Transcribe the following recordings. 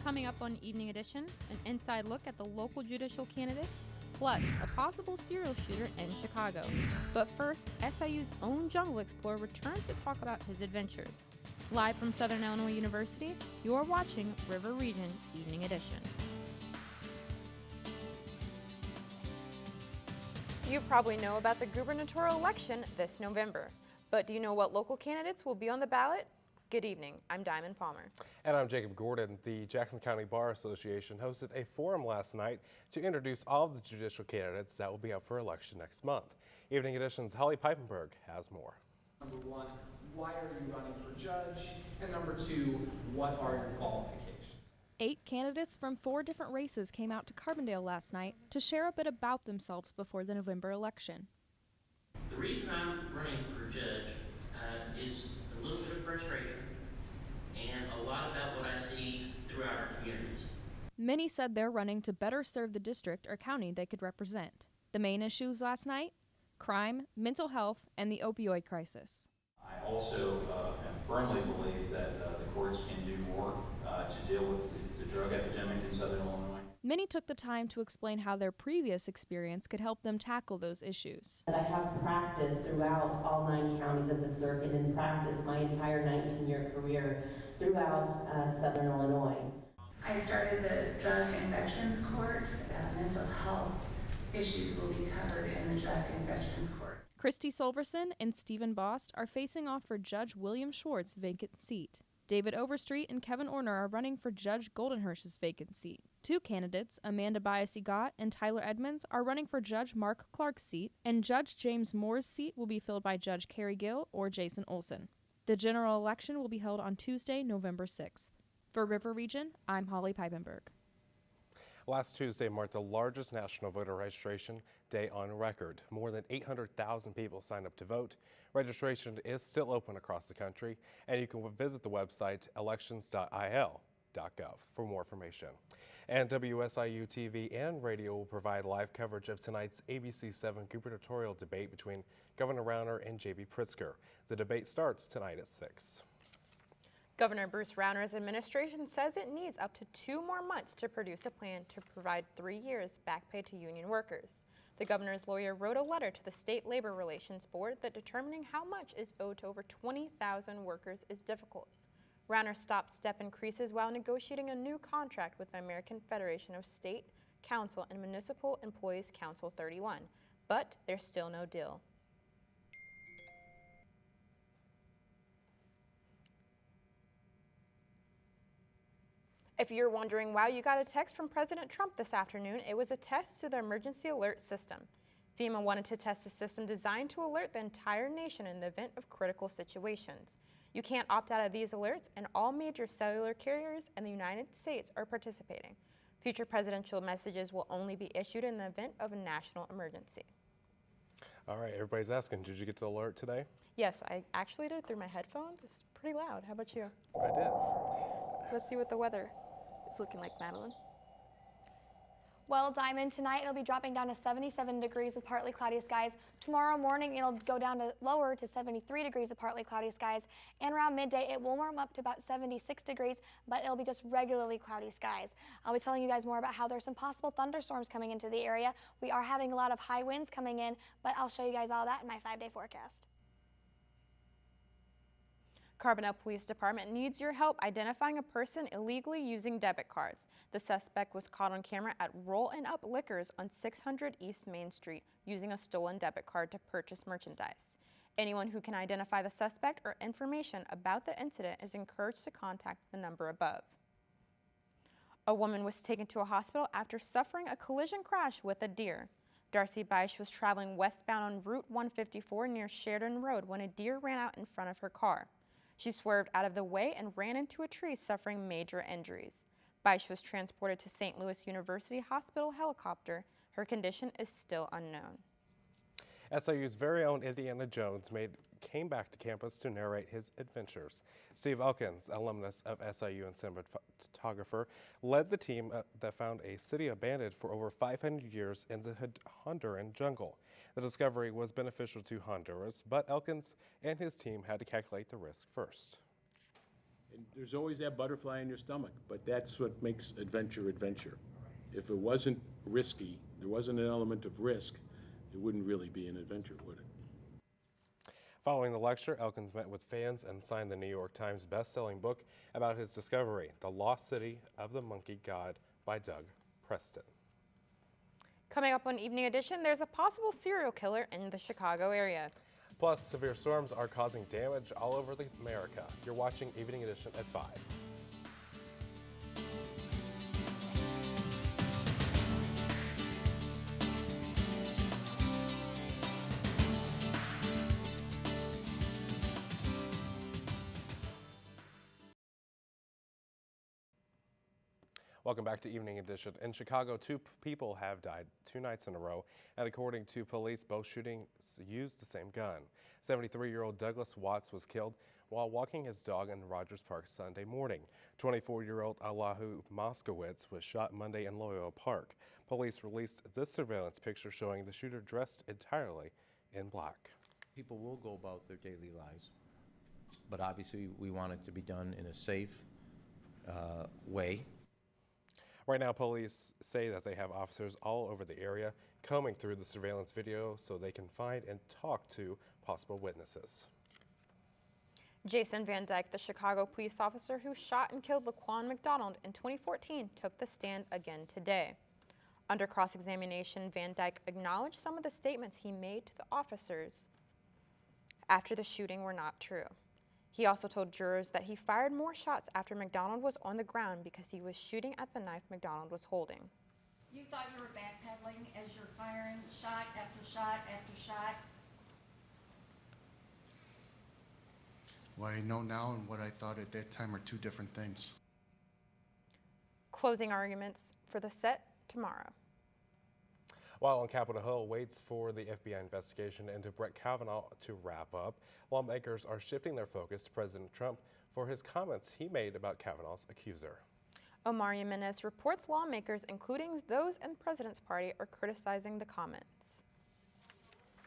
Coming up on Evening Edition, an inside look at the local judicial candidates, plus a possible serial shooter in Chicago. But first, SIU's own Jungle Explorer returns to talk about his adventures. Live from Southern Illinois University, you're watching River Region Evening Edition. You probably know about the gubernatorial election this November, but do you know what local candidates will be on the ballot? Good evening, I'm Diamond Palmer. And I'm Jacob Gordon. The Jackson County Bar Association hosted a forum last night to introduce all of the judicial candidates that will be up for election next month. Evening Edition's Holly Piepenberg has more. Number one, why are you running for judge? And number two, what are your qualifications? 8 candidates from 4 different races came out to Carbondale last night to share a bit about themselves before the November election. The reason I'm running for judge is a little bit of frustration and a lot about what I see throughout our communities. Many said they're running to better serve the district or county they could represent. The main issues last night? Crime, mental health, and the opioid crisis. I also firmly believe that the courts can do more to deal with the drug epidemic in Southern Illinois. Many took the time to explain how their previous experience could help them tackle those issues. I have practiced throughout all 9 counties of the circuit and practiced my entire 19-year career throughout Southern Illinois. I started the Drug and Veterans Court. Mental health issues will be covered in the Drug and Veterans Court. Christy Solverson and Stephen Bost are facing off for Judge William Schwartz's vacant seat. David Overstreet and Kevin Orner are running for Judge Goldenhirsch's vacant seat. 2 candidates, Amanda Biasi-Gott and Tyler Edmonds, are running for Judge Mark Clark's seat, and Judge James Moore's seat will be filled by Judge Carrie Gill or Jason Olson. The general election will be held on Tuesday, November 6th. For River Region, I'm Holly Piepenberg. Last Tuesday marked the largest national voter registration day on record. More than 800,000 people signed up to vote. Registration is still open across the country, and you can visit the website elections.il.gov for more information. And WSIU TV and radio will provide live coverage of tonight's ABC7 gubernatorial debate between Governor Rauner and J.B. Pritzker. The debate starts tonight at 6. Governor Bruce Rauner's administration says it needs up to 2 more months to produce a plan to provide 3 years back pay to union workers. The governor's lawyer wrote a letter to the State Labor Relations Board that determining how much is owed to over 20,000 workers is difficult. Rauner stopped step increases while negotiating a new contract with the American Federation of State, Council, and Municipal Employees Council 31, but there's still no deal. If you're wondering why you got a text from President Trump this afternoon, it was a test to the emergency alert system. FEMA wanted to test a system designed to alert the entire nation in the event of critical situations. You can't opt out of these alerts, and all major cellular carriers in the United States are participating. Future presidential messages will only be issued in the event of a national emergency. All right, everybody's asking, did you get the alert today? Yes, I actually did it through my headphones. It's pretty loud. How about you? I did. Let's see what the weather is looking like, Madeline. Well, Diamond, tonight it'll be dropping down to 77 degrees with partly cloudy skies. Tomorrow morning it'll go down to lower to 73 degrees with partly cloudy skies. And around midday it will warm up to about 76 degrees, but it'll be just regularly cloudy skies. I'll be telling you guys more about how there's some possible thunderstorms coming into the area. We are having a lot of high winds coming in, but I'll show you guys all that in my 5-day forecast. Carbondale Police Department needs your help identifying a person illegally using debit cards. The suspect was caught on camera at Rollin' Up Liquors on 600 East Main Street using a stolen debit card to purchase merchandise. Anyone who can identify the suspect or information about the incident is encouraged to contact the number above. A woman was taken to a hospital after suffering a collision crash with a deer. Darcy Beisch was traveling westbound on Route 154 near Sheridan Road when a deer ran out in front of her car. She swerved out of the way and ran into a tree, suffering major injuries. Beisch was transported to St. Louis University Hospital helicopter. Her condition is still unknown. SIU's very own Indiana Jones came back to campus to narrate his adventures. Steve Elkins, alumnus of SIU and cinematographer, led the team that found a city abandoned for over 500 years in the Honduran jungle. The discovery was beneficial to Honduras, but Elkins and his team had to calculate the risk first. And there's always that butterfly in your stomach, but that's what makes adventure adventure. If it wasn't risky, there wasn't an element of risk, it wouldn't really be an adventure, would it? Following the lecture, Elkins met with fans and signed the New York Times best-selling book about his discovery, The Lost City of the Monkey God by Doug Preston. Coming up on Evening Edition, there's a possible serial killer in the Chicago area. Plus, severe storms are causing damage all over America. You're watching Evening Edition at 5. Welcome back to Evening Edition. In Chicago, 2 people have died 2 nights in a row, and according to police, both shootings used the same gun. 73-year-old Douglas Watts was killed while walking his dog in Rogers Park Sunday morning. 24-year-old Allahu Moskowitz was shot Monday in Loyola Park. Police released this surveillance picture showing the shooter dressed entirely in black. People will go about their daily lives, but obviously we want it to be done in a safe way. Right now, police say that they have officers all over the area combing through the surveillance video so they can find and talk to possible witnesses. Jason Van Dyke, the Chicago police officer who shot and killed Laquan McDonald in 2014, took the stand again today. Under cross-examination, Van Dyke acknowledged some of the statements he made to the officers after the shooting were not true. He also told jurors that he fired more shots after McDonald was on the ground because he was shooting at the knife McDonald was holding. You thought you were backpedaling as you're firing shot after shot after shot? What I know now and what I thought at that time are 2 different things. Closing arguments for the set tomorrow. While on Capitol Hill waits for the FBI investigation into Brett Kavanaugh to wrap up, lawmakers are shifting their focus to President Trump for his comments he made about Kavanaugh's accuser. Omar Jimenez reports lawmakers, including those in the president's party, are criticizing the comments.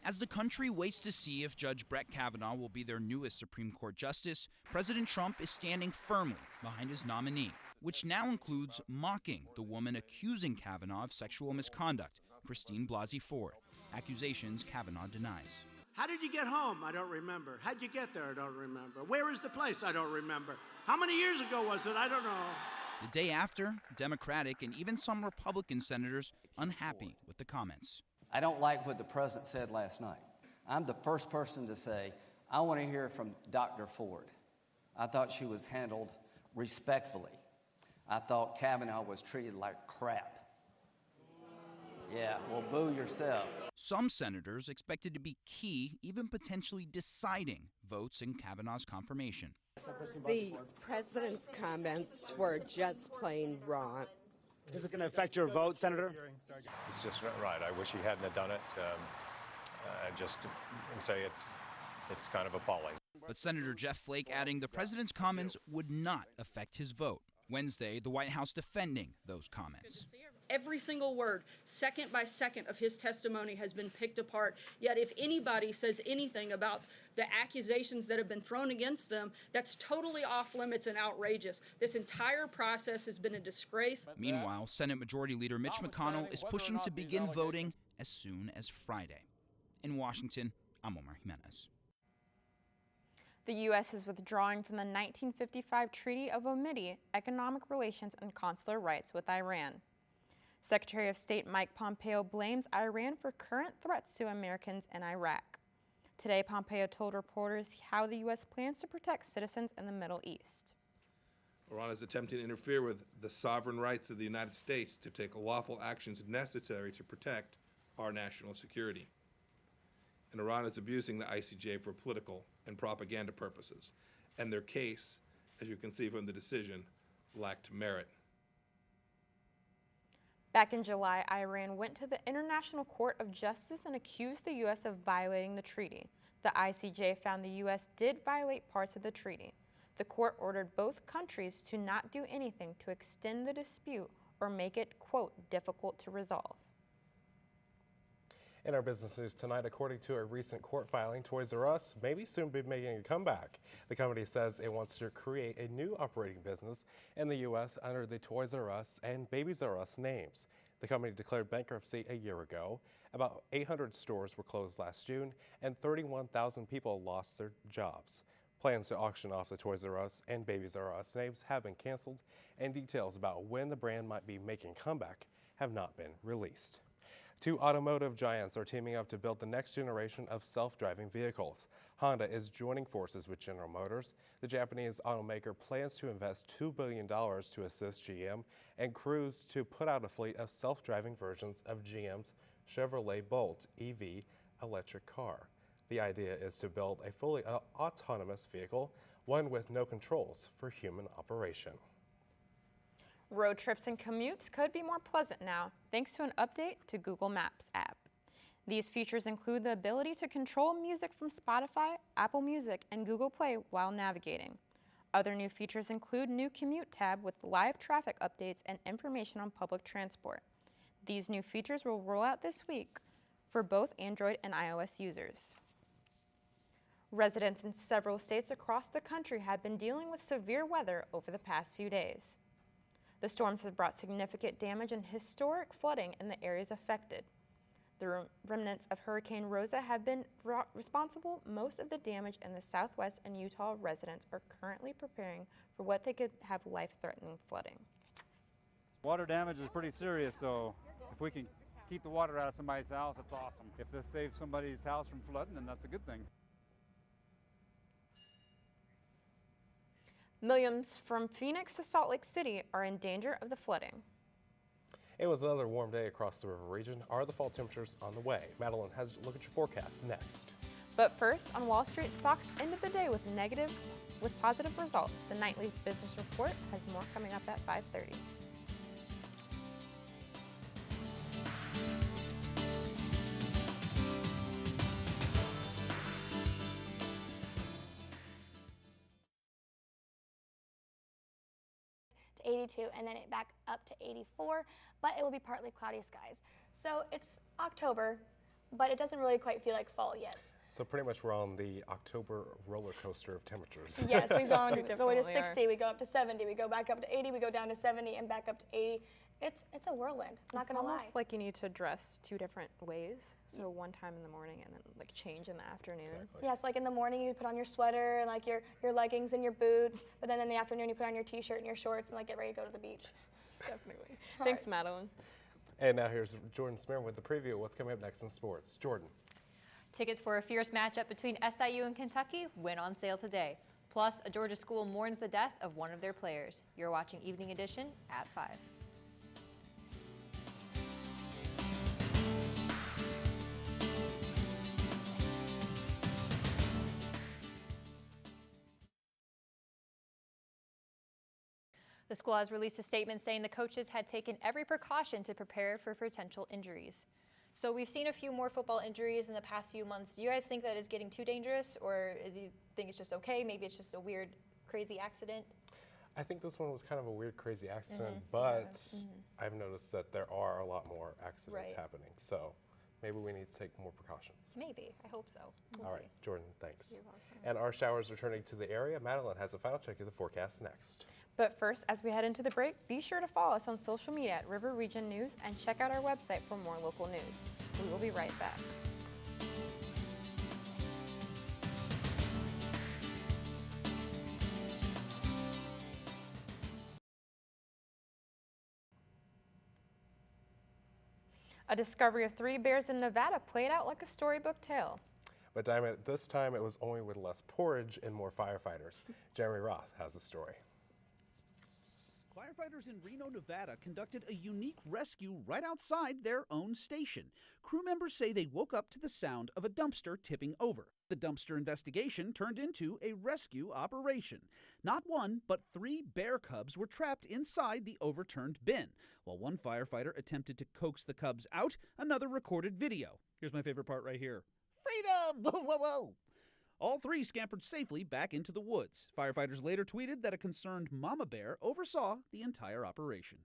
As the country waits to see if Judge Brett Kavanaugh will be their newest Supreme Court justice, President Trump is standing firmly behind his nominee, which now includes mocking the woman accusing Kavanaugh of sexual misconduct, Christine Blasey Ford, accusations Kavanaugh denies. How did you get home? I don't remember. How'd you get there? I don't remember. Where is the place? I don't remember. How many years ago was it? I don't know. The day after, Democratic and even some Republican senators unhappy with the comments. I don't like what the president said last night. I'm the first person to say, I want to hear from Dr. Ford. I thought she was handled respectfully. I thought Kavanaugh was treated like crap. Yeah, well, boo yourself. Some senators expected to be key, even potentially deciding votes in Kavanaugh's confirmation. The president's comments were just plain wrong. Is it going to affect your vote, Senator? It's just not right. I wish he hadn't have done it. Just to say it's kind of appalling. But Senator Jeff Flake adding the president's comments would not affect his vote. Wednesday, the White House defending those comments. Every single word, second by second of his testimony has been picked apart. Yet if anybody says anything about the accusations that have been thrown against them, that's totally off limits and outrageous. This entire process has been a disgrace. Meanwhile, Senate Majority Leader Mitch McConnell is pushing to begin voting as soon as Friday. In Washington, I'm Omar Jimenez. The U.S. is withdrawing from the 1955 Treaty of Amity, Economic Relations and Consular Rights with Iran. Secretary of State Mike Pompeo blames Iran for current threats to Americans in Iraq. Today, Pompeo told reporters how the U.S. plans to protect citizens in the Middle East. Iran is attempting to interfere with the sovereign rights of the United States to take lawful actions necessary to protect our national security. And Iran is abusing the ICJ for political and propaganda purposes, and their case, as you can see from the decision, lacked merit. Back in July, Iran went to the International Court of Justice and accused the U.S. of violating the treaty. The ICJ found the U.S. did violate parts of the treaty. The court ordered both countries to not do anything to extend the dispute or make it, quote, difficult to resolve. In our business news tonight, according to a recent court filing, Toys R Us may be soon be making a comeback. The company says it wants to create a new operating business in the U.S. under the Toys R Us and Babies R Us names. The company declared bankruptcy a year ago. About 800 stores were closed last June, and 31,000 people lost their jobs. Plans to auction off the Toys R Us and Babies R Us names have been canceled, and details about when the brand might be making a comeback have not been released. Two automotive giants are teaming up to build the next generation of self-driving vehicles. Honda is joining forces with General Motors. The Japanese automaker plans to invest $2 billion to assist GM and Cruise to put out a fleet of self-driving versions of GM's Chevrolet Bolt EV electric car. The idea is to build a fully autonomous vehicle, one with no controls for human operation. Road trips and commutes could be more pleasant now, thanks to an update to Google Maps app. These features include the ability to control music from Spotify, Apple Music, and Google Play while navigating. Other new features include new commute tab with live traffic updates and information on public transport. These new features will roll out this week for both Android and iOS users. Residents in several states across the country have been dealing with severe weather over the past few days. The storms have brought significant damage and historic flooding in the areas affected. The remnants of Hurricane Rosa have been responsible most of the damage in the Southwest, and Utah residents are currently preparing for what they could have life-threatening flooding. Water damage is pretty serious, so if we can keep the water out of somebody's house, that's awesome. If this saves somebody's house from flooding, then that's a good thing. Millions from Phoenix to Salt Lake City are in danger of the flooding. It was another warm day across the river region. Are the fall temperatures on the way? Madeline has a look at your forecast next. But first, on Wall Street, stocks ended the day with positive results. The nightly business report has more coming up at 5:30. To 82, and then it back up to 84, but it will be partly cloudy skies. So it's October, but it doesn't really quite feel like fall yet. So pretty much we're on the October roller coaster of temperatures. Yes, we've gone We go to definitely 60, we go up to 70, we go back up to 80, we go down to 70, and back up to 80. It's a whirlwind, not gonna lie. It's almost like you need to dress two different ways. So one time in the morning and then like change in the afternoon. Exactly. Yeah, so like in the morning you put on your sweater and like your leggings and your boots, but then in the afternoon you put on your t-shirt and your shorts and like get ready to go to the beach. Definitely. All Thanks, right. Madeline. And now here's Jordan Smear with the preview of what's coming up next in sports. Jordan. Tickets for a fierce matchup between SIU and Kentucky went on sale today. Plus, a Georgia school mourns the death of one of their players. You're watching Evening Edition at 5. The school has released a statement saying the coaches had taken every precaution to prepare for potential injuries. So we've seen a few more football injuries in the past few months. Do you guys think that is getting too dangerous, or do you think it's just okay? Maybe it's just a weird, crazy accident? I think this one was kind of a weird, crazy accident, but I've noticed that there are a lot more accidents Right. happening. So maybe we need to take more precautions. Maybe. I hope so. We'll All see. right, Jordan, thanks. You're welcome. And our showers returning to the area. Madeline has a final check of the forecast next. But first, as we head into the break, be sure to follow us on social media at River Region News and check out our website for more local news. We will be right back. A discovery of 3 bears in Nevada played out like a storybook tale. But this time it was only with less porridge and more firefighters. Jeremy Roth has a story. Firefighters in Reno, Nevada conducted a unique rescue right outside their own station. Crew members say they woke up to the sound of a dumpster tipping over. The dumpster investigation turned into a rescue operation. Not one, but 3 bear cubs were trapped inside the overturned bin. While one firefighter attempted to coax the cubs out, another recorded video. Here's my favorite part right here. Freedom! Whoa, whoa, whoa! All 3 scampered safely back into the woods. Firefighters later tweeted that a concerned mama bear oversaw the entire operation.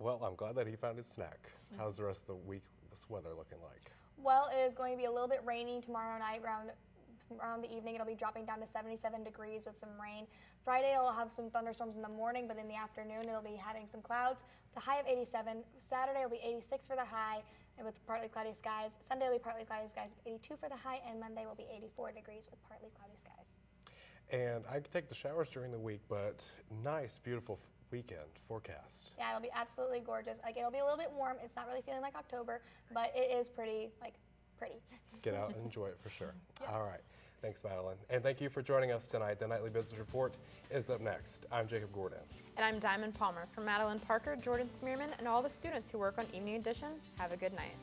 Well, I'm glad that he found his snack. How's the rest of the week, this weather looking like? Well, it is going to be a little bit rainy tomorrow night around the evening. It'll be dropping down to 77 degrees with some rain. Friday it'll have some thunderstorms in the morning, but in the afternoon it'll be having some clouds. The high of 87. Saturday will be 86 for the high and with partly cloudy skies. Sunday will be partly cloudy skies with 82 for the high, and Monday will be 84 degrees with partly cloudy skies. And I could take the showers during the week, but nice, beautiful weekend forecast. Yeah, it'll be absolutely gorgeous. Like, it'll be a little bit warm. It's not really feeling like October, but it is pretty. Get out and enjoy it for sure. Yes. All right. Thanks, Madeline. And thank you for joining us tonight. The Nightly Business Report is up next. I'm Jacob Gordon. And I'm Diamond Palmer. For Madeline Parker, Jordan Smearman, and all the students who work on Evening Edition, have a good night.